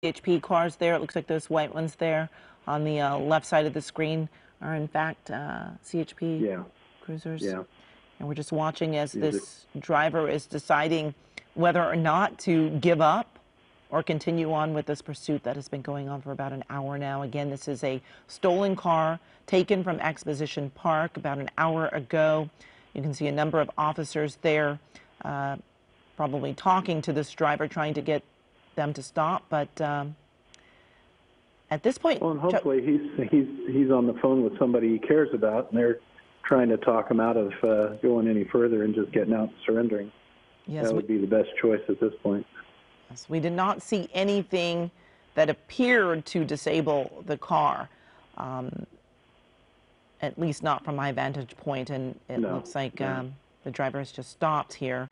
CHP cars there. It looks like those white ones there on the left side of the screen are in fact CHP Yeah, cruisers. yeah. And we're just watching as These are, this driver is deciding whether or not to give up or continue on with this pursuit that has been going on for about an hour now. Again, this is a stolen car taken from Exposition Park about an hour ago. You can see a number of officers there probably talking to this driver, trying to get them to stop. But at this point, well, and hopefully he's on the phone with somebody he cares about, and they're trying to talk him out of going any further and just getting out and surrendering. yes, That would be the best choice at this point. yes, we did not see anything that appeared to disable the car, at least not from my vantage point, and it No, looks like no. the driver has just stopped here.